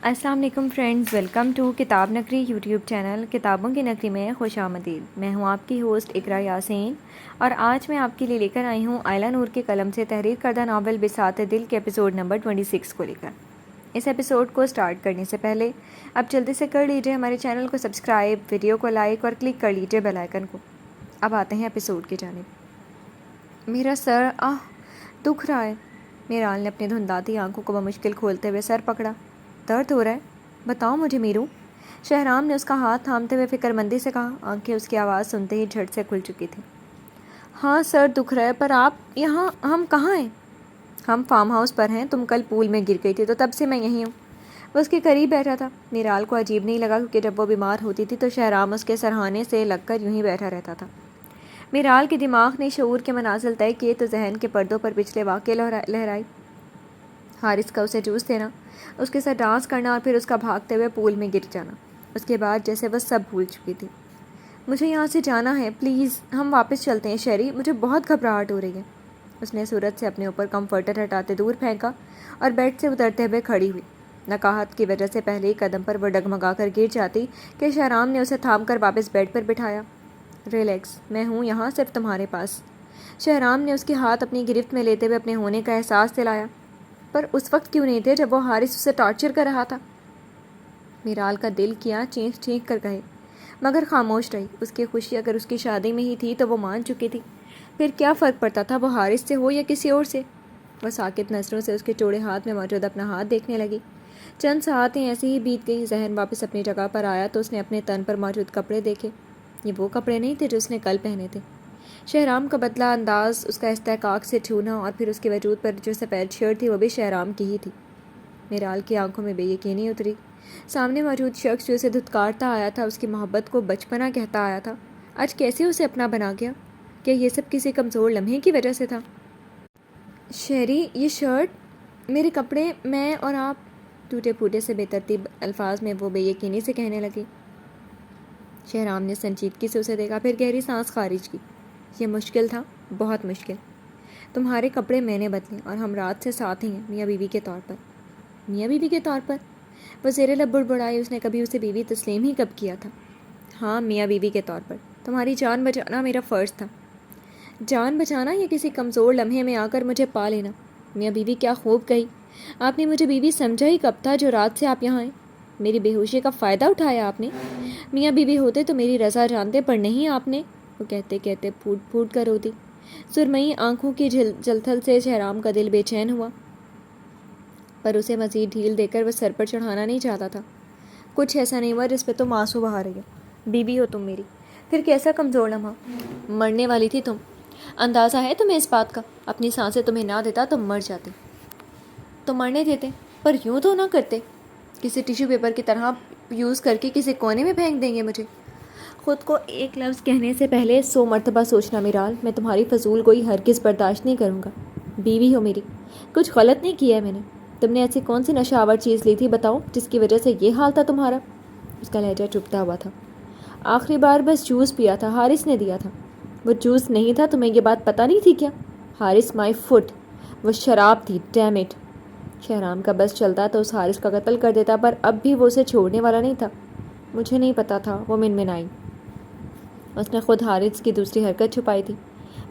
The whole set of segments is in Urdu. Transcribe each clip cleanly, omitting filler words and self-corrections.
السلام علیکم فرینڈز، ویلکم ٹو کتاب نگری یوٹیوب چینل کتابوں کی نگری میں خوش آمدید۔ میں ہوں آپ کی ہوسٹ اقرا یاسین، اور آج میں آپ کے لیے لے کر آئی ہوں آئلہ نور کے قلم سے تحریر کردہ ناول بساط دل کے ایپیسوڈ نمبر 26 کو لے کر۔ اس ایپیسوڈ کو سٹارٹ کرنے سے پہلے اب جلدی سے کر لیجئے ہمارے چینل کو سبسکرائب، ویڈیو کو لائک اور کلک کر لیجئے بیل آئیکن کو۔ اب آتے ہیں ایپیسوڈ کی جانب۔ میرا سر دکھ رہا ہے۔ میرال نے اپنی دھندلاتی آنکھوں کو بمشکل کھولتے ہوئے سر پکڑا۔ درد ہو رہا ہے؟ بتاؤ مجھے میرو۔ شہرام نے اس کا ہاتھ تھامتے ہوئے فکر مندی سے کہا۔ آنکھیں اس کی آواز سنتے ہی جھٹ سے کھل چکی تھیں۔ ہاں سر دکھ رہا ہے، پر آپ یہاں، ہم کہاں ہیں؟ ہم فارم ہاؤس پر ہیں، تم کل پول میں گر گئی تھی تو تب سے میں یہیں ہوں۔ وہ اس کے قریب بیٹھا تھا۔ میرال کو عجیب نہیں لگا، کیونکہ جب وہ بیمار ہوتی تھی تو شہرام اس کے سرہانے سے لگ کر یوں ہی بیٹھا رہتا تھا۔ میرال کے دماغ نے شعور کے منازل طے کیے تو ذہن کے پردوں پر پچھلے واقعے لہرائی۔ حارث کا اسے جوس دینا، اس کے ساتھ ڈانس کرنا اور پھر اس کا بھاگتے ہوئے پول میں گر جانا۔ اس کے بعد جیسے وہ سب بھول چکی تھی۔ مجھے یہاں سے جانا ہے، پلیز ہم واپس چلتے ہیں شیری، مجھے بہت گھبراہٹ ہو رہی ہے۔ اس نے صورت سے اپنے اوپر کمفرٹر ہٹاتے دور پھینکا اور بیڈ سے اترتے ہوئے کھڑی ہوئی۔ نقاہت کی وجہ سے پہلے ہی قدم پر وہ ڈگمگا کر گر جاتی کہ شہرام نے اسے تھام کر واپس بیڈ پر بٹھایا۔ ریلیکس، میں ہوں یہاں صرف تمہارے پاس۔ شہرام نے اس کے ہاتھ اپنی گرفت میں لیتے ہوئے اپنے ہونے کا احساس دلایا۔ پر اس وقت کیوں نہیں تھے جب وہ حارث اسے ٹارچر کر رہا تھا؟ میرال کا دل کیا چینخ چینخ کر کہے، مگر خاموش رہی۔ اس کی خوشی اگر اس کی شادی میں ہی تھی تو وہ مان چکی تھی۔ پھر کیا فرق پڑتا تھا وہ حارث سے ہو یا کسی اور سے؟ وہ ساکت نظروں سے اس کے چوڑے ہاتھ میں موجود اپنا ہاتھ دیکھنے لگی۔ چند ساعتیں ایسے ہی بیت گئی۔ ذہن واپس اپنی جگہ پر آیا تو اس نے اپنے تن پر موجود کپڑے دیکھے۔ یہ وہ کپڑے نہیں تھے جو اس نے کل پہنے تھے۔ شہرام کا بدلہ انداز، اس کا استحقاق سے چھونا اور پھر اس کے وجود پر جو سفید شرٹ تھی وہ بھی شہرام کی ہی تھی۔ میرال کی آنکھوں میں بے یقینی اتری۔ سامنے موجود شخص جو اسے دھتکارتا آیا تھا، اس کی محبت کو بچپنا کہتا آیا تھا، آج کیسے اسے اپنا بنا گیا؟ کیا یہ سب کسی کمزور لمحے کی وجہ سے تھا؟ شیری، یہ شرٹ، میرے کپڑے، میں اور آپ، ٹوٹے پھوٹے سے بے ترتیب الفاظ میں وہ بے یقینی سے کہنے لگی۔ شہرام نے سنجیدگی سے اسے دیکھا، پھر گہری سانس خارج کی۔ یہ مشکل تھا، بہت مشکل۔ تمہارے کپڑے میں نے بدلے اور ہم رات سے ساتھ ہی ہیں، میاں بیوی کے طور پر۔ میاں بیوی کے طور پر؟ وہ زیر لب بڑبڑائی۔ اس نے کبھی اسے بیوی تسلیم ہی کب کیا تھا؟ ہاں، میاں بیوی کے طور پر۔ تمہاری جان بچانا میرا فرض تھا۔ جان بچانا یا کسی کمزور لمحے میں آ کر مجھے پا لینا؟ میاں بیوی کیا خوب کہی۔ آپ نے مجھے بیوی سمجھا ہی کب تھا جو رات سے آپ یہاں ہیں؟ میری بے ہوشی کا فائدہ اٹھایا آپ نے؟ میاں بیوی ہوتے تو میری رضا جانتے، پر نہیں آپ نے، وہ کہتے کہتے پھوٹ پھوٹ کر روتی۔ سرمئی آنکھوں کی جلتھل سے شہرام کا دل بے چین ہوا، پر اسے مزید ڈھیل دے کر وہ سر پر چڑھانا نہیں چاہتا تھا۔ کچھ ایسا نہیں ہوا جس پہ تم آنسو بہا رہی ہو۔ بیوی ہو تم میری، پھر کیسا کمزور لمحہ؟ مرنے والی تھی تم، اندازہ ہے تمہیں اس بات کا؟ اپنی سانسیں تمہیں نہ دیتا تو مر جاتے۔ تو مرنے دیتے، پر یوں تو نہ کرتے، کسی ٹیشو پیپر کی طرح یوز کر کے کسی کونے میں پھینک دیں گے مجھے۔ خود کو ایک لفظ کہنے سے پہلے 100 مرتبہ سوچنا میرال۔ میں تمہاری فضول گوئی ہرگز برداشت نہیں کروں گا۔ بیوی ہو میری، کچھ غلط نہیں کیا ہے میں نے۔ تم نے ایسی کون سی نشہ آور چیز لی تھی بتاؤ، جس کی وجہ سے یہ حال تھا تمہارا؟ اس کا لہجہ چبھتا ہوا تھا۔ آخری بار بس جوس پیا تھا، حارث نے دیا تھا۔ وہ جوس نہیں تھا، تمہیں یہ بات پتہ نہیں تھی کیا؟ حارث مائی فٹ، وہ شراب تھی، ڈیم اٹ۔ شہرام کا بس چلتا تو اس حارث کا قتل کر دیتا، پر اب بھی وہ اسے چھوڑنے والا نہیں تھا۔ مجھے نہیں پتا تھا، وہ منمنائی۔ اس نے خود حارث کی دوسری حرکت چھپائی تھی۔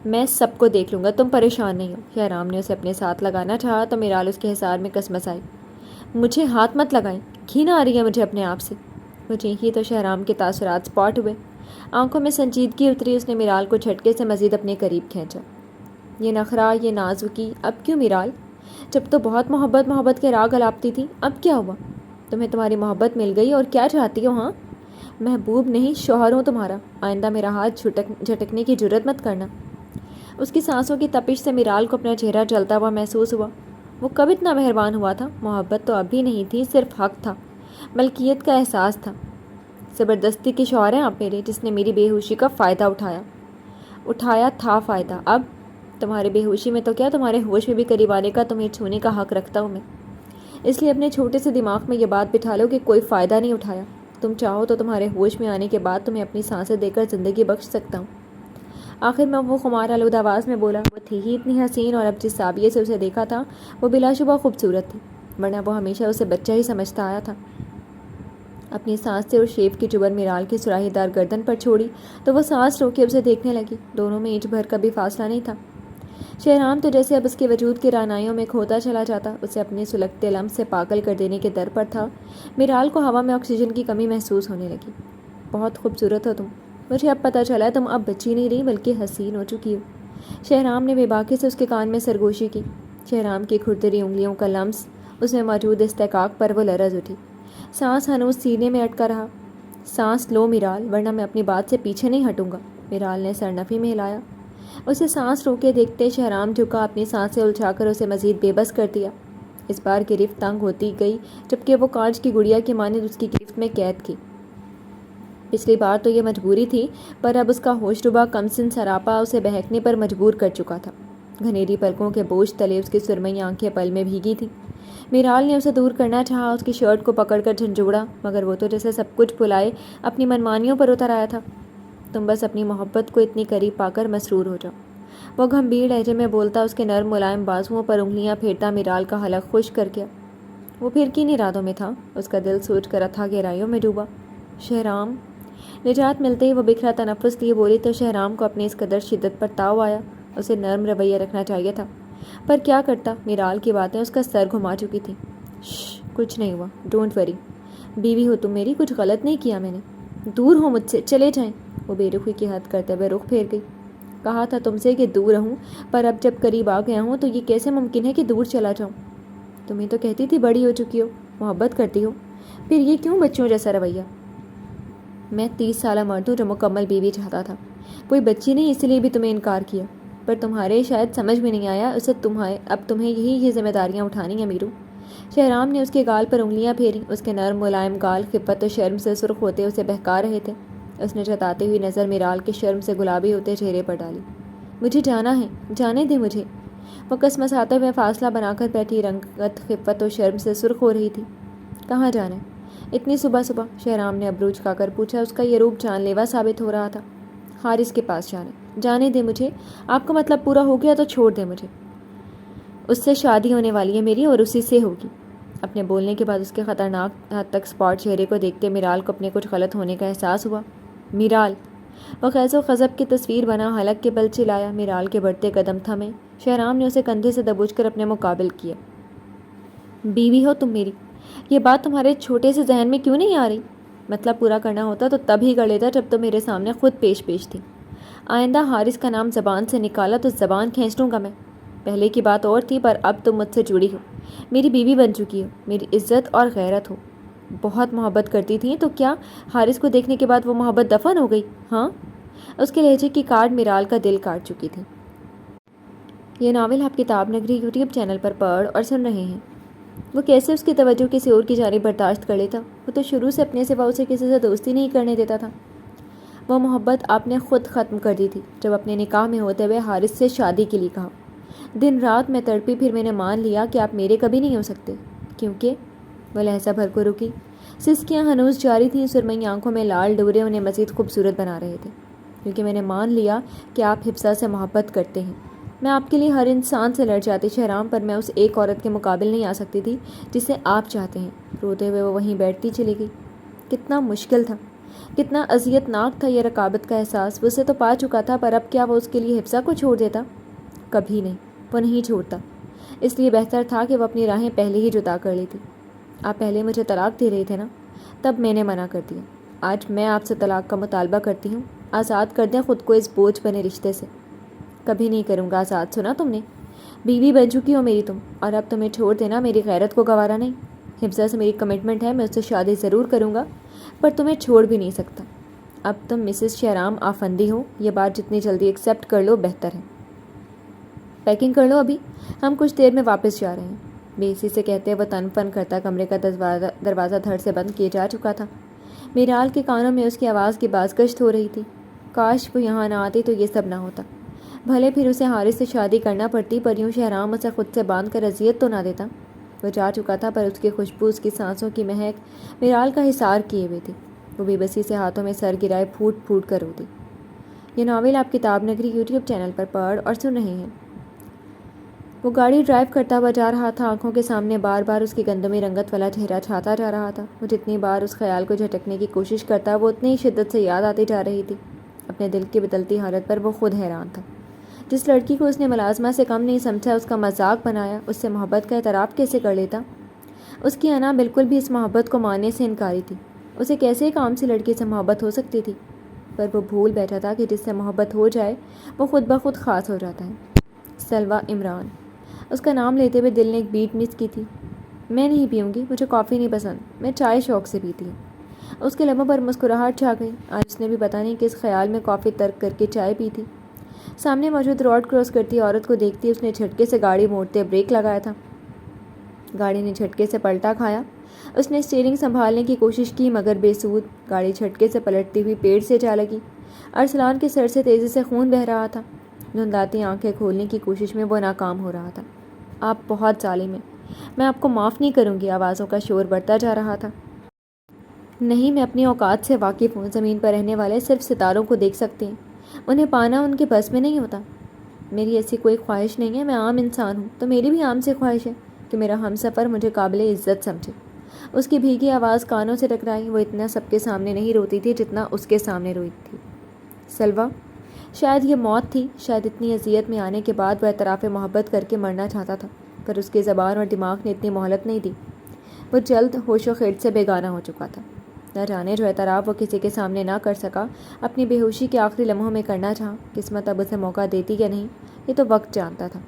میں سب کو دیکھ لوں گا، تم پریشان نہیں ہو۔ شہرام نے اسے اپنے ساتھ لگانا چاہا تو میرال اس کے حصار میں کسمس آئی۔ مجھے ہاتھ مت لگائیں، گھن آ رہی ہے مجھے اپنے آپ سے۔ وہ چینکی تو شہرام کے تاثرات سپاٹ ہوئے۔ آنکھوں میں سنجیدگی اتری۔ اس نے میرال کو جھٹکے سے مزید اپنے قریب کھینچا۔ یہ نخرہ، یہ نازکی، اب کیوں میرال؟ جب تو بہت محبت کے راگ الاپتی تھی، اب کیا ہوا؟ تمہیں تمہاری محبت مل گئی اور کیا چاہتی ہو؟ ہاں، محبوب نہیں، شوہر ہوں تمہارا۔ آئندہ میرا ہاتھ جھٹکنے کی جرت مت کرنا۔ اس کی سانسوں کی تپش سے میرال کو اپنا چہرہ جلتا ہوا محسوس ہوا۔ وہ کب اتنا مہربان ہوا تھا؟ محبت تو اب بھی نہیں تھی، صرف حق تھا، ملکیت کا احساس تھا۔ زبردستی کے شوہر ہیں آپ میرے، جس نے میری بے ہوشی کا فائدہ اٹھایا تھا فائدہ۔ اب تمہارے بے ہوشی میں تو کیا، تمہارے ہوش میں بھی قریب آنے کا، تمہیں چھونے کا حق رکھتا ہوں میں۔ اس لیے اپنے چھوٹے سے دماغ میں یہ بات بٹھا لو کہ کوئی فائدہ نہیں اٹھایا۔ تم چاہو تو تمہارے ہوش میں آنے کے بعد تمہیں اپنی سانسیں دے کر زندگی بخش سکتا ہوں۔ آخر میں وہ خمار آلود آواز میں بولا۔ وہ تھی ہی اتنی حسین، اور اب جس زاویے سے اسے دیکھا تھا وہ بلا شبہ خوبصورت تھی۔ ورنہ وہ ہمیشہ اسے بچہ ہی سمجھتا آیا تھا۔ اپنی سانس سے اور شیف کی چبر میرال کی سراہی دار گردن پر چھوڑی تو وہ سانس روکے اسے دیکھنے لگی۔ دونوں میں انچ بھر کا بھی فاصلہ نہیں تھا۔ شہرام تو جیسے اب اس کے وجود کی رعنائیوں میں کھوتا چلا جاتا، اسے اپنے سلگتے لمس سے پاگل کر دینے کے در پر تھا۔ میرال کو ہوا میں آکسیجن کی کمی محسوس ہونے لگی۔ بہت خوبصورت ہو تم، مجھے اب پتہ چلا تم اب بچی نہیں رہی بلکہ حسین ہو چکی ہو۔ شہرام نے بے باکی سے اس کے کان میں سرگوشی کی۔ شہرام کی کھردری انگلیوں کا لمس اس میں موجود استحقاق پر وہ لرز اٹھی۔ سانس ہنوز سینے میں اٹکا رہا۔ سانس لو میرال، ورنہ میں اپنی بات سے پیچھے نہیں ہٹوں گا۔ میرال نے سر نفی میں ہلایا۔ اسے سانس روکے دیکھتے شہرام جھکا، اپنی سانسیں الجھا کر اسے مزید بے بس کر دیا۔ اس بار گرفت تنگ ہوتی گئی جبکہ وہ کانچ کی گڑیا کی مانند اس کی گرفت میں قید کی۔ پچھلی بار تو یہ مجبوری تھی، پر اب اس کا ہوش ربا کمسن سراپا اسے بہکنے پر مجبور کر چکا تھا۔ گھنیری پلکوں کے بوجھ تلے اس کی سرمئی آنکھیں پل میں بھیگی تھیں۔ میرال نے اسے دور کرنا چاہا، اس کی شرٹ کو پکڑ کر جھنجھوڑا، مگر وہ تو جیسے سب کچھ بھلائے اپنی منمانیوں پر اتر آیا تھا۔ تم بس اپنی محبت کو اتنی قریب پا کر مسرور ہو جاؤ، وہ گھمبیر لہجے میں بولتا، اس کے نرم ملائم بازوؤں پر انگلیاں پھیرتا میرال کا حلق خشک کر گیا۔ وہ پھر کن ارادوں میں تھا؟ اس کا دل سوچ کر اتھا گہرائیوں میں ڈوبا۔ شہرام، نجات ملتے ہی وہ بکھرا تنفس لیے بولی تو شہرام کو اپنی اس قدر شدت پر تاؤ آیا۔ اسے نرم رویہ رکھنا چاہیے تھا، پر کیا کرتا؟ میرال کی باتیں اس کا سر گھما چکی تھیں۔ کچھ نہیں ہوا، ڈونٹ وری، بیوی ہو تم میری، کچھ غلط نہیں کیا میں نے۔ دور ہو مجھ سے، چلے جائیں۔ وہ بے رخی کی حد کرتے ہوئے رخ پھیر گئی۔ کہا تھا تم سے کہ دور رہوں، پر اب جب قریب آ گیا ہوں تو یہ کیسے ممکن ہے کہ دور چلا جاؤں؟ تمہیں تو کہتی تھی بڑی ہو چکی ہو، محبت کرتی ہو، پھر یہ کیوں بچوں جیسا رویہ؟ میں 30 سالہ مرد ہوں جو مکمل بیوی چاہتا تھا، کوئی بچی نہیں، اس لیے بھی تمہیں انکار کیا، پر تمہارے شاید سمجھ میں نہیں آیا اسے اب تمہیں یہ ذمہ داریاں اٹھانی ہیں میرو۔ شہرام نے اس کے گال پر انگلیاں پھیری۔ اس کے نرم ملائم گال خفت و شرم سے سرخ ہوتے اسے بہکا رہے تھے۔ اس نے جتاتی ہوئی نظر میرال کے شرم سے گلابی ہوتے چہرے پر ڈالی۔ مجھے جانا ہے، جانے دے مجھے۔ وہ کسمساتے ہوئے فاصلہ بنا کر بیٹھی، رنگت خفت و شرم سے سرخ ہو رہی تھی۔ کہاں جانا ہے اتنی صبح صبح؟ شہرام نے ابروج کھا کر پوچھا۔ اس کا یہ روپ جان لیوا ثابت ہو رہا تھا۔ حارث کے پاس جانے دے مجھے۔ آپ کا مطلب پورا ہو گیا تو چھوڑ دے مجھے، اس سے شادی ہونے والی ہے میری اور اسی سے ہوگی۔ اپنے بولنے کے بعد اس کے خطرناک حد تک سپاٹ چہرے کو دیکھتے میرال کو اپنے کچھ غلط ہونے کا احساس ہوا۔ میرال، وہ خیز و خزب کی تصویر بنا حلق کے بل چلایا۔ میرال کے بڑھتے قدم تھمے۔ شہرام نے اسے کندھے سے دبوچ کر اپنے مقابل کیا۔ بیوی ہو تم میری، یہ بات تمہارے چھوٹے سے ذہن میں کیوں نہیں آ رہی؟ مطلب پورا کرنا ہوتا تو تب ہی کر لیتا جب تم میرے سامنے خود پیش تھی۔ آئندہ حارث کا نام زبان سے نکالا تو زبان کھینچ لوں گا میں۔ پہلے کی بات اور تھی، پر اب تم مجھ سے جڑی ہو، میری بیوی بن چکی ہو، میری عزت اور غیرت ہو۔ بہت محبت کرتی تھی تو کیا حارث کو دیکھنے کے بعد وہ محبت دفن ہو گئی؟ ہاں؟ اس کے لہجے کی کاٹ میرال کا دل کاٹ چکی تھی۔ یہ ناول آپ کتاب نگری یوٹیوب چینل پر پڑھ اور سن رہے ہیں۔ وہ کیسے اس کی توجہ کسی اور کی جانب برداشت کر لیتا؟ وہ تو شروع سے اپنے سوا اسے کسی سے دوستی نہیں کرنے دیتا تھا۔ وہ محبت آپ نے خود ختم کر دی تھی جب اپنے نکاح میں ہوتے ہوئے حارث سے شادی کے لیے کہا۔ دن رات میں تڑپی، پھر میں نے مان لیا کہ آپ میرے کبھی نہیں ہو سکتے، کیونکہ… وہ لہجہ بھر کو رکی۔ سسکیاں ہنوز جاری تھیں، سرمئی آنکھوں میں لال ڈورے انہیں مزید خوبصورت بنا رہے تھے۔ کیونکہ میں نے مان لیا کہ آپ حفصہ سے محبت کرتے ہیں۔ میں آپ کے لیے ہر انسان سے لڑ جاتی شہرام، پر میں اس ایک عورت کے مقابل نہیں آ سکتی تھی جسے آپ چاہتے ہیں۔ روتے ہوئے وہ وہیں بیٹھتی چلی گئی۔ کتنا مشکل تھا، کتنا اذیت ناک تھا یہ رقابت کا احساس۔ وہ اسے تو پا چکا تھا، پر اب کیا وہ اس کے لیے حفصہ کو چھوڑ دیتا؟ کبھی نہیں، وہ نہیں چھوڑتا۔ اس لیے بہتر تھا کہ وہ اپنی راہیں پہلے ہی جدا کر لی تھی۔ آپ پہلے مجھے طلاق دے رہے تھے نا، تب میں نے منع کر دیا۔ آج میں آپ سے طلاق کا مطالبہ کرتی ہوں، آزاد کر دیں خود کو اس بوجھ بنے رشتے سے۔ کبھی نہیں کروں گا آزاد، سنا تم نے؟ بیوی بن چکی ہو میری تم، اور اب تمہیں چھوڑ دینا میری غیرت کو گوارا نہیں۔ حفصہ سے میری کمٹمنٹ ہے، میں اس سے شادی ضرور کروں گا، پر تمہیں چھوڑ بھی نہیں سکتا۔ اب تم مسز شہرام آفندی ہو، یہ بات جتنی جلدی ایکسیپٹ کر لو بہتر ہے۔ پیکنگ کر لو ابھی، ہم کچھ دیر میں واپس جا رہے ہیں۔ بےسی سے کہتے وہ تن فن کرتا کمرے کا دروازہ دھڑ سے بند کیے جا چکا تھا۔ میرال کے کانوں میں اس کی آواز کی بازگشت ہو رہی تھی۔ کاش وہ یہاں نہ آتی تو یہ سب نہ ہوتا۔ بھلے پھر اسے حارث سے شادی کرنا پڑتی، پر یوں شہرام اسے خود سے باندھ کر اذیت تو نہ دیتا۔ وہ جا چکا تھا، پر اس کی خوشبو، اس کی سانسوں کی مہک میرال کا حصار کیے ہوئے تھی۔ وہ بے بسی سے ہاتھوں میں سر گرائے پھوٹ پھوٹ کر روتی۔ یہ ناول آپ کتاب نگری یوٹیوب چینل پر پڑھ اور سن رہے ہیں۔ وہ گاڑی ڈرائیو کرتا ہوا جا رہا تھا، آنکھوں کے سامنے بار بار اس کی گندمی رنگت والا چہرہ چھاتا جا رہا تھا۔ وہ جتنی بار اس خیال کو جھٹکنے کی کوشش کرتا وہ اتنی ہی شدت سے یاد آتی جا رہی تھی۔ اپنے دل کی بدلتی حالت پر وہ خود حیران تھا۔ جس لڑکی کو اس نے ملازمہ سے کم نہیں سمجھا، اس کا مذاق بنایا، اس سے محبت کا اعتراف کیسے کر لیتا؟ اس کی انا بالکل بھی اس محبت کو ماننے سے انکاری تھی۔ اسے کیسے ایک عام سی لڑکی سے محبت ہو سکتی تھی؟ پر وہ بھول بیٹھا تھا کہ جس سے محبت ہو جائے وہ خود بخود خاص ہو جاتا ہے۔ سلویٰ عمران۔ اس کا نام لیتے ہوئے دل نے ایک بیٹ مس کی تھی۔ میں نہیں پیوں گی، مجھے کافی نہیں پسند، میں چائے شوق سے پیتی ہوں۔ اس کے لبوں پر مسکراہٹ چھا گئی۔ آج اس نے بھی پتہ نہیں کس خیال میں کافی ترک کر کے چائے پی تھی۔ سامنے موجود روڈ کراس کرتی عورت کو دیکھتی اس نے جھٹکے سے گاڑی موڑتے بریک لگایا تھا۔ گاڑی نے جھٹکے سے پلٹا کھایا۔ اس نے اسٹیئرنگ سنبھالنے کی کوشش کی مگر بے سود۔ گاڑی جھٹکے سے پلٹتی ہوئی پیڑ سے جا لگی۔ ارسلان کے سر سے تیزی سے خون بہہ رہا تھا۔ دھندلاتی آنکھیں کھولنے کی کوشش میں وہ ناکام ہو رہا تھا۔ آپ بہت ظالم ہیں، میں آپ کو معاف نہیں کروں گی۔ آوازوں کا شور بڑھتا جا رہا تھا۔ نہیں، میں اپنی اوقات سے واقف ہوں۔ زمین پر رہنے والے صرف ستاروں کو دیکھ سکتے ہیں، انہیں پانا ان کے بس میں نہیں ہوتا۔ میری ایسی کوئی خواہش نہیں ہے، میں عام انسان ہوں تو میری بھی عام سے خواہش ہے کہ میرا ہم سفر مجھے قابل عزت سمجھے۔ اس کی بھیگی آواز کانوں سے ٹکرائی۔ وہ اتنا سب کے سامنے نہیں روتی تھی جتنا اس کے سامنے روئی تھی۔ سلویٰ، شاید یہ موت تھی، شاید اتنی اذیت میں آنے کے بعد وہ اعتراف محبت کر کے مرنا چاہتا تھا، پر اس کی زبان اور دماغ نے اتنی مہلت نہیں دی۔ وہ جلد ہوش و خرد سے بیگانہ ہو چکا تھا۔ نہ جانے جو اعتراف وہ کسی کے سامنے نہ کر سکا، اپنی بے ہوشی کے آخری لمحوں میں کرنا چاہا۔ قسمت اب اسے موقع دیتی یا نہیں، یہ تو وقت جانتا تھا۔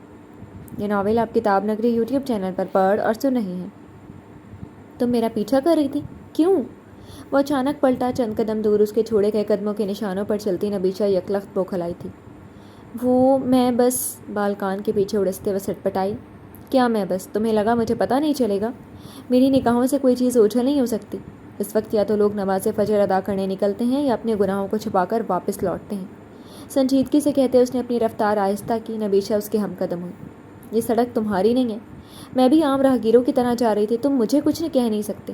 یہ ناول آپ کتاب نگری یوٹیوب چینل پر پڑھ اور سن رہی ہیں۔ تم میرا پیچھا کر رہی تھی؟ کیوں؟ وہ اچانک پلٹا۔ چند قدم دور اس کے چھوڑے گئے قدموں کے نشانوں پر چلتی نبیشہ یکلخت بوکھلائی تھی۔ وہ میں بس، بال کان کے پیچھے اڑستے وہ سٹ پٹائی۔ کیا میں بس؟ تمہیں لگا مجھے پتہ نہیں چلے گا؟ میری نگاہوں سے کوئی چیز اوجھل نہیں ہو سکتی۔ اس وقت یا تو لوگ نماز فجر ادا کرنے نکلتے ہیں یا اپنے گناہوں کو چھپا کر واپس لوٹتے ہیں۔ سنجیدگی سے کہتے اس نے اپنی رفتار آہستہ کی۔ نبیشہ اس کے ہم قدم ہوئی۔ یہ سڑک تمہاری نہیں ہے، میں بھی عام راہگیروں کی طرح جا رہی تھی، تم مجھے کچھ نہیں کہہ نہیں سکتے۔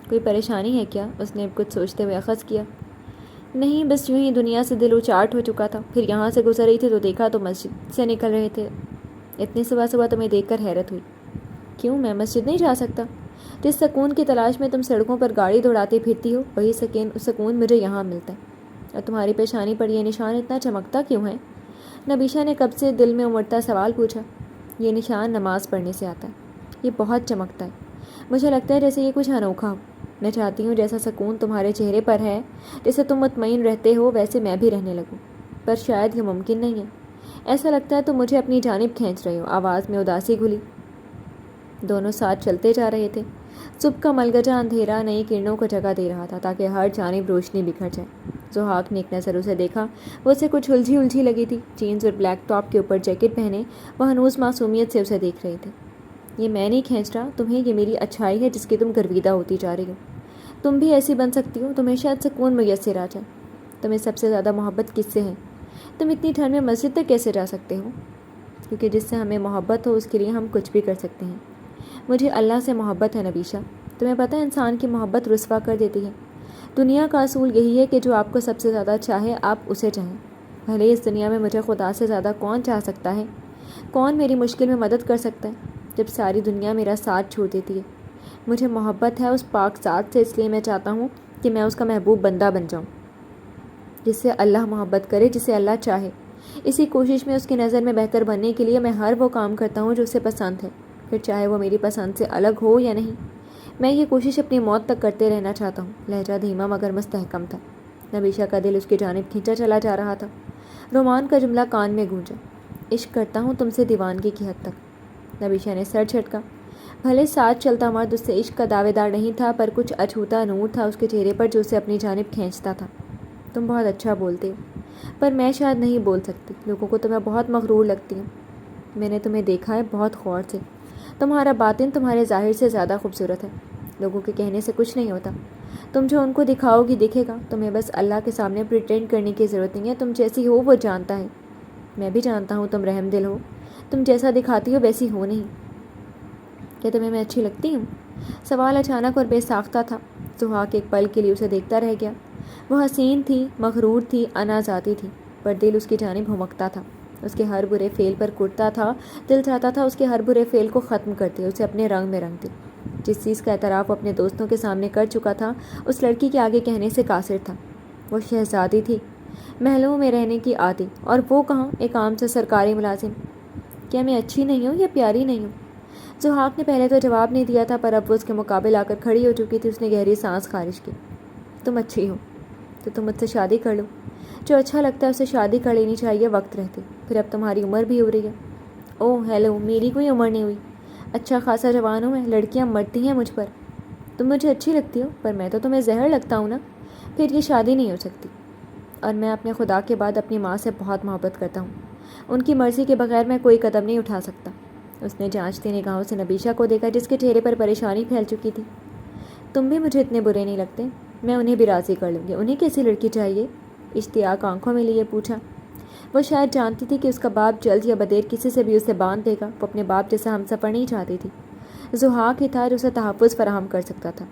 کوئی پریشانی ہے کیا؟ اس نے کچھ سوچتے ہوئے اخذ کیا۔ نہیں، بس یوں ہی دنیا سے دل اچاٹ ہو چکا تھا۔ پھر یہاں سے گزر رہی تھی تو دیکھا تو مسجد سے نکل رہے تھے، اتنی صبح صبح تمہیں دیکھ کر حیرت ہوئی۔ کیوں، میں مسجد نہیں جا سکتا؟ جس سکون کی تلاش میں تم سڑکوں پر گاڑی دوڑاتے پھرتی ہو، وہی سکون مجھے یہاں ملتا ہے۔ اور تمہاری پیشانی پر یہ نشان اتنا چمکتا کیوں ہے؟ نبیشہ نے کب سے دل میں امڑتا سوال پوچھا۔ یہ نشان نماز پڑھنے سے آتا ہے، یہ بہت چمکتا ہے، مجھے لگتا ہے جیسے یہ کچھ انوکھا ہو۔ میں چاہتی ہوں جیسا سکون تمہارے چہرے پر ہے، جیسے تم مطمئن رہتے ہو، ویسے میں بھی رہنے لگوں، پر شاید یہ ممکن نہیں ہے۔ ایسا لگتا ہے تم مجھے اپنی جانب کھینچ رہے ہو۔ آواز میں اداسی گھلی۔ دونوں ساتھ چلتے جا رہے تھے۔ صبح کا ملگجا اندھیرا نئی کرنوں کو جگہ دے رہا تھا تاکہ ہر جانب روشنی بکھر جائے۔ ضحاک نے ایک نظر اسے دیکھا۔ وہ اسے کچھ الجھی لگی تھی۔ جینز اور بلیک ٹاپ کے اوپر جیکٹ پہنے وہ ہنوز معصومیت سے اسے دیکھ رہے تھے۔ یہ میں نہیں کھینچ رہا تمہیں، یہ میری اچھائی ہے جس کی تم گرویدہ ہوتی جا رہی ہو۔ تم بھی ایسی بن سکتی ہو، تمہیں شاید سکون میسر آ جائے۔ تمہیں سب سے زیادہ محبت کس سے ہے؟ تم اتنی ٹھنڈ میں مسجد تک کیسے جا سکتے ہو؟ کیونکہ جس سے ہمیں محبت ہو اس کے لیے ہم کچھ بھی کر سکتے ہیں۔ مجھے اللہ سے محبت ہے نبیشہ، تمہیں پتہ ہے انسان کی محبت رسوا کر دیتی ہے۔ دنیا کا اصول یہی ہے کہ جو آپ کو سب سے زیادہ چاہے آپ اسے چاہیں۔ بھلے اس دنیا میں مجھے خدا سے زیادہ کون چاہ سکتا ہے؟ کون میری مشکل میں مدد کر سکتا ہے جب ساری دنیا میرا ساتھ چھوڑ دیتی ہے؟ مجھے محبت ہے اس پاک ذات سے، اس لیے میں چاہتا ہوں کہ میں اس کا محبوب بندہ بن جاؤں، جس سے اللہ محبت کرے، جسے اللہ چاہے۔ اسی کوشش میں اس کی نظر میں بہتر بننے کے لیے میں ہر وہ کام کرتا ہوں جو اسے پسند ہے، پھر چاہے وہ میری پسند سے الگ ہو یا نہیں۔ میں یہ کوشش اپنی موت تک کرتے رہنا چاہتا ہوں۔ لہجہ دھیما مگر مستحکم تھا۔ نبیشہ کا دل اس کی جانب کھینچا چلا جا رہا تھا۔ رومان کا جملہ کان میں گونجا۔ عشق کرتا ہوں تم سے دیوانگی کی حد تک۔ نبیشہ نے سر جھٹکا۔ بھلے ساتھ چلتا مرد اس سے عشق کا دعوے دار نہیں تھا، پر کچھ اچھوتا نور تھا اس کے چہرے پر جو اسے اپنی جانب کھینچتا تھا۔ تم بہت اچھا بولتے ہو، پر میں شاید نہیں بول سکتی۔ لوگوں کو تمہیں بہت مغرور لگتی ہوں۔ میں نے تمہیں دیکھا ہے بہت غور سے، تمہارا باطن تمہارے ظاہر سے زیادہ خوبصورت ہے۔ لوگوں کے کہنے سے کچھ نہیں ہوتا، تم جو ان کو دکھاؤ گی دکھے گا۔ تمہیں بس اللہ کے سامنے پریٹینڈ کرنے کی ضرورت نہیں ہے، تم جیسی ہو وہ جانتا ہے۔ میں بھی جانتا ہوں تم رحم دل ہو، تم جیسا دکھاتی ہو ویسی ہو نہیں۔ کیا تمہیں میں اچھی لگتی ہوں؟ سوال اچانک اور بے ساختہ تھا۔ ضحاک ایک پل کے لیے اسے دیکھتا رہ گیا۔ وہ حسین تھی، مغرور تھی، انا ذاتی تھی، پر دل اس کی جانب ہمکتا تھا۔ اس کے ہر برے فعل پر کٹتا تھا، دل چاہتا تھا اس کے ہر برے فعل کو ختم کرتے، اسے اپنے رنگ میں رنگ دے۔ جس چیز کا اعتراف وہ اپنے دوستوں کے سامنے کر چکا تھا اس لڑکی کے آگے کہنے سے قاصر تھا۔ وہ شہزادی تھی، محلوں میں رہنے کی عادی، اور وہ کہاں ایک عام سے سرکاری ملازم۔ کیا میں اچھی نہیں ہوں یا پیاری نہیں ہوں؟ ضحاک نے پہلے تو جواب نہیں دیا تھا، پر اب وہ اس کے مقابل آ کر کھڑی ہو چکی تھی۔ اس نے گہری سانس خارج کی۔ تم اچھی ہو تو تم مجھ سے شادی کر لو۔ جو اچھا لگتا ہے اسے شادی کر لینی چاہیے وقت رہتے، پھر اب تمہاری عمر بھی ہو رہی ہے۔ اوہ ہیلو، میری کوئی عمر نہیں ہوئی، اچھا خاصا جوان ہوں میں، لڑکیاں مرتی ہیں مجھ پر۔ تم مجھے اچھی لگتی ہو، پر میں تو تمہیں زہر لگتا ہوں نا، پھر یہ شادی نہیں ہو سکتی۔ اور میں اپنے خدا کے بعد اپنی ماں سے بہت محبت کرتا ہوں، ان کی مرضی کے بغیر میں کوئی قدم نہیں اٹھا سکتا۔ اس نے جانچتی نگاہوں سے نبیشہ کو دیکھا جس کے چہرے پر پریشانی پھیل چکی تھی۔ تم بھی مجھے اتنے برے نہیں لگتے، میں انہیں بھی راضی کر لوں گی۔ انہیں کیسی لڑکی چاہیے؟ اشتیاق آنکھوں میں لیے پوچھا۔ وہ شاید جانتی تھی کہ اس کا باپ جلد یا بدیر کسی سے بھی اسے باندھ دے گا۔ وہ اپنے باپ جیسا ہم سفر نہیں چاہتی تھی، ضحاک ہی تھا جو اسے تحفظ فراہم کر سکتا تھا۔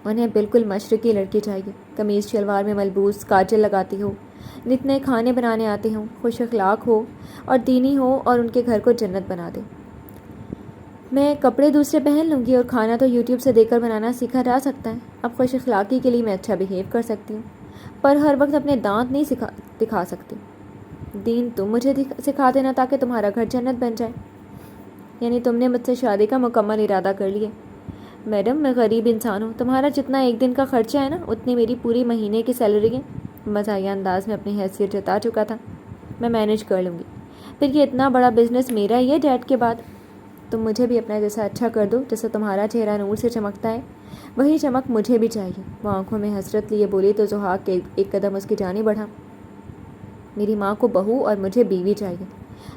انہیں بالکل مشرقی لڑکی چاہیے، قمیض شلوار میں ملبوس، کاجل لگاتی ہو، نت نئے کھانے بنانے آتے ہوں، خوش اخلاق ہو اور دینی ہو، اور ان کے گھر کو جنت بنا دے۔ میں کپڑے دوسرے پہن لوں گی اور کھانا تو یوٹیوب سے دیکھ کر بنانا سیکھا جا سکتا ہے۔ اب خوش اخلاقی کے لیے میں اچھا بیہیو کر سکتی ہوں، پر ہر وقت اپنے دانت نہیں دکھا سکتی۔ دین تم مجھے سکھا دینا تاکہ تمہارا گھر جنت بن جائے۔ یعنی تم نے مجھ سے شادی کا مکمل ارادہ کر لیا؟ میڈم میں غریب انسان ہوں، تمہارا جتنا ایک دن کا خرچہ ہے نا اتنی میری پوری مہینے کی سیلری ہے۔ مزاحیہ انداز میں اپنی حیثیت جتا چکا تھا۔ میں مینیج کر لوں گی، پھر یہ اتنا بڑا بزنس میرا ہی ہے ڈیڈ کے بعد۔ تم مجھے بھی اپنا جیسا اچھا کر دو، جیسا تمہارا چہرہ نور سے چمکتا ہے وہی چمک مجھے بھی چاہیے۔ وہ آنکھوں میں حسرت لیے بولی تو ضحاک ایک قدم اس کی جانب بڑھا۔ میری ماں کو بہو اور مجھے بیوی چاہیے۔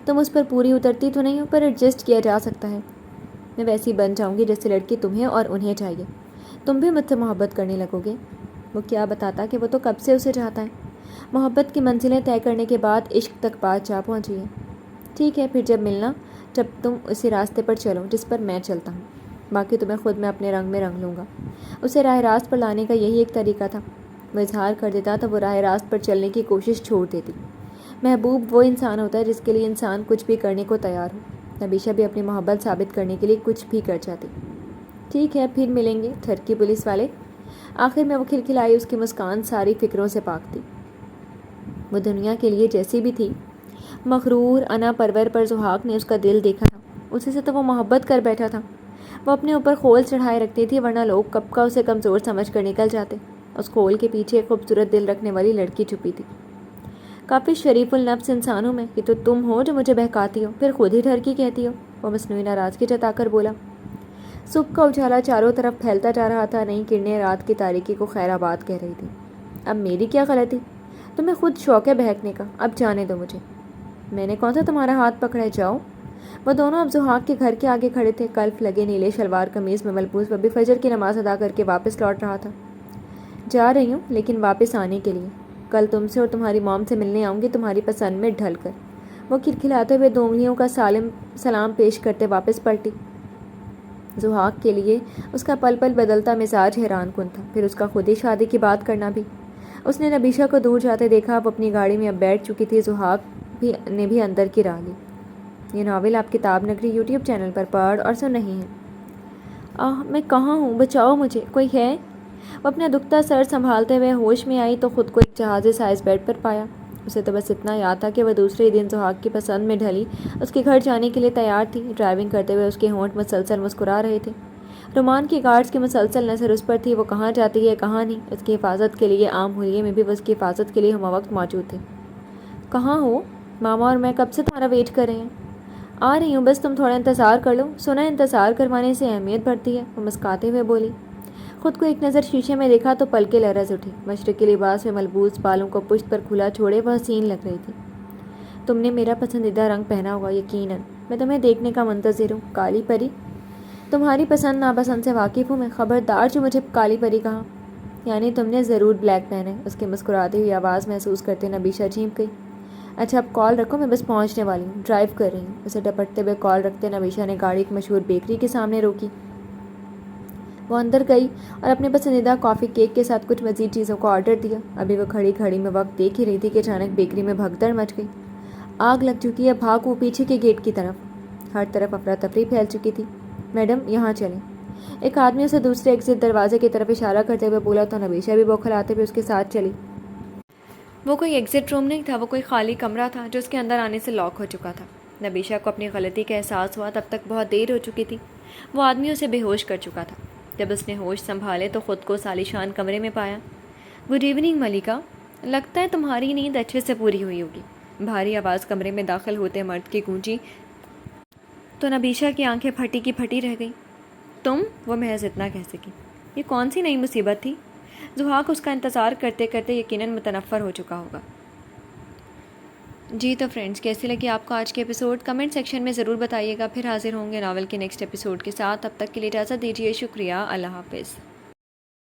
تم اس پر پوری اترتی تو نہیں ہو، پر ایڈجسٹ کیا جا سکتا ہے۔ میں ویسی بن جاؤں گی جیسے لڑکی تمہیں اور انہیں چاہیے۔ تم بھی مجھ سے محبت کرنے لگو گے۔ وہ کیا بتاتا کہ وہ تو کب سے اسے چاہتا ہے۔ محبت کی منزلیں طے کرنے کے بعد عشق تک بات جا پہنچی ہے۔ ٹھیک ہے، پھر جب ملنا، جب تم اسی راستے پر چلو جس پر میں چلتا ہوں، باقی تمہیں خود میں اپنے رنگ میں رنگ لوں گا۔ اسے راہ راست پر لانے کا یہی ایک طریقہ تھا۔ وہ اظہار کر دیتا تو وہ راہ راست پر چلنے کی کوشش چھوڑ دیتی۔ محبوب وہ انسان ہوتا ہے جس کے لیے انسان کچھ بھی کرنے کو تیار ہو۔ نبیشہ بھی اپنی محبت ثابت کرنے کے لیے کچھ بھی کر جاتی۔ ٹھیک ہے، پھر ملیں گے ٹھرکی پولیس والے۔ آخر میں وہ کھلکھلائی، اس کی مسکان ساری فکروں سے پاک تھی۔ وہ دنیا کے لیے جیسی بھی تھی، مغرور انا پرور، پر ضحاک نے اس کا دل دیکھا تھا، اسی سے تو وہ محبت کر بیٹھا تھا۔ وہ اپنے اوپر خول چڑھائے رکھتی تھی، ورنہ لوگ کب کا اسے کمزور سمجھ کر نکل جاتے۔ اس خول کے پیچھے ایک خوبصورت دل رکھنے والی لڑکی چھپی تھی۔ کافی شریف النفس انسان ہوں میں، یہ تو تم ہو جو مجھے بہکاتی ہو، پھر خود ہی ٹھرکی کہتی ہو۔ وہ مصنوعی ناراضگی جتا کر بولا۔ صبح کا اجالا چاروں طرف پھیلتا جا رہا تھا، نئی کرنیں رات کی تاریکی کو خیر آباد کہہ رہی تھی۔ اب میری کیا غلطی؟ تمہیں خود شوق ہے بہکنے کا، اب جانے دو مجھے۔ میں نے کون سا تمہارا ہاتھ پکڑا ہے، جاؤ۔ وہ دونوں اب ضحاک کے گھر کے آگے کھڑے تھے۔ کلف لگے نیلے شلوار قمیض میں ملبوس وہ بھی فجر کی نماز ادا کر کے واپس لوٹ رہا تھا۔ جا رہی ہوں، لیکن واپس آنے کے لیے۔ کل تم سے اور تمہاری موم سے ملنے آؤں گی، تمہاری پسند میں ڈھل کر۔ وہ کھلکھلاتے ہوئے دو انگلیوں کا سلام پیش کرتے واپس پلٹی۔ ضحاک کے لیے اس کا پل پل بدلتا مزاج حیران کن تھا، پھر اس کا خود ہی شادی کی بات کرنا بھی۔ اس نے نبیشہ کو دور جاتے دیکھا، وہ اپنی گاڑی میں اب بیٹھ چکی تھی۔ ضحاک نے بھی اندر کی راہ لی۔ یہ ناول آپ کتاب نگری یوٹیوب چینل پر پڑھ اور سن رہی ہیں۔ میں کہاں ہوں، بچاؤ مجھے، کوئی ہے؟ وہ اپنا دکھتا سر سنبھالتے ہوئے ہوش میں آئی تو خود کو ایک جہازی سائز بیڈ پر پایا۔ اسے تو بس اتنا یاد تھا کہ وہ دوسرے دن ضحاک کی پسند میں ڈھلی اس کے گھر جانے کے لیے تیار تھی۔ ڈرائیونگ کرتے ہوئے اس کے ہونٹ مسلسل مسکرا رہے تھے۔ رومان کی گارڈز کی مسلسل نظر اس پر تھی، وہ کہاں جاتی ہے کہاں نہیں۔ اس کی حفاظت کے لیے عام حلیے میں بھی وہ اس کی حفاظت کے لیے ہمہ وقت موجود تھے۔ کہاں ہو؟ ماما اور میں کب سے تمہارا ویٹ کر رہے ہیں۔ آ رہی ہوں، بس تم تھوڑا انتظار کر لو، سنا انتظار کروانے سے اہمیت بڑھتی ہے، وہ مسکاتے ہوئے بولی۔ خود کو ایک نظر شیشے میں دیکھا تو پلکیں لرز اٹھی۔ مشرقی لباس میں ملبوس، بالوں کو پشت پر کھلا چھوڑے وہ حسین لگ رہی تھی۔ تم نے میرا پسندیدہ رنگ پہنا ہوگا، یقیناً میں تمہیں دیکھنے کا منتظر ہوں، کالی پری۔ تمہاری پسند ناپسند سے واقف ہوں میں، خبردار جو مجھے کالی پری کہا۔ یعنی تم نے ضرور بلیک پہنا ہے، اس کی مسکراتی ہوئی آواز محسوس کرتے نبیشہ چینپ گئی۔ اچھا اب کال رکھو، میں بس پہنچنے والی ہوں، ڈرائیو کر رہی ہوں۔ اسے ڈپٹتے ہوئے کال رکھتے نبیشہ نے گاڑی ایک مشہور بیکری کے سامنے روکی۔ وہ اندر گئی اور اپنے پسندیدہ کافی کیک کے ساتھ کچھ مزید چیزوں کو آرڈر دیا۔ ابھی وہ کھڑی کھڑی میں وقت دیکھ ہی رہی تھی کہ اچانک بیکری میں بھگدڑ مچ گئی۔ آگ لگ چکی ہے، بھاگ وہ پیچھے کے گیٹ کی طرف۔ ہر طرف افراتفری پھیل چکی تھی۔ میڈم یہاں چلیں، ایک آدمی اسے دوسرے ایگزٹ دروازے کی طرف اشارہ کرتے ہوئے بولا تو نبیشہ بھی بوکھلاتے ہوئے اس کے ساتھ چلی۔ وہ کوئی ایگزٹ روم نہیں تھا، وہ کوئی خالی کمرہ تھا جو اس کے اندر آنے سے لاک ہو چکا تھا۔ نبیشہ کو اپنی غلطی کا احساس ہوا، تب تک بہت دیر ہو چکی تھی۔ وہ آدمی اسے بے ہوش کر چکا تھا۔ جب اس نے ہوش سنبھالے تو خود کو عالیشان کمرے میں پایا۔ گڈ ایوننگ ملیکا، لگتا ہے تمہاری نیند اچھے سے پوری ہوئی ہوگی۔ بھاری آواز کمرے میں داخل ہوتے مرد کی گونجی تو نبیشہ کی آنکھیں پھٹی کی پھٹی رہ گئیں۔ تم؟ وہ محض اتنا کہہ سکی۔ یہ کون سی نئی مصیبت تھی؟ ضحاک اس کا انتظار کرتے کرتے یقیناً متنفر ہو چکا ہوگا۔ جی تو فرینڈز، کیسی لگی آپ کو آج کے ایپیسوڈ؟ کمنٹ سیکشن میں ضرور بتائیے گا۔ پھر حاضر ہوں گے ناول کے نیکسٹ ایپیسوڈ کے ساتھ۔ تب تک کے لیے اجازت دیجیے۔ شکریہ، اللہ حافظ۔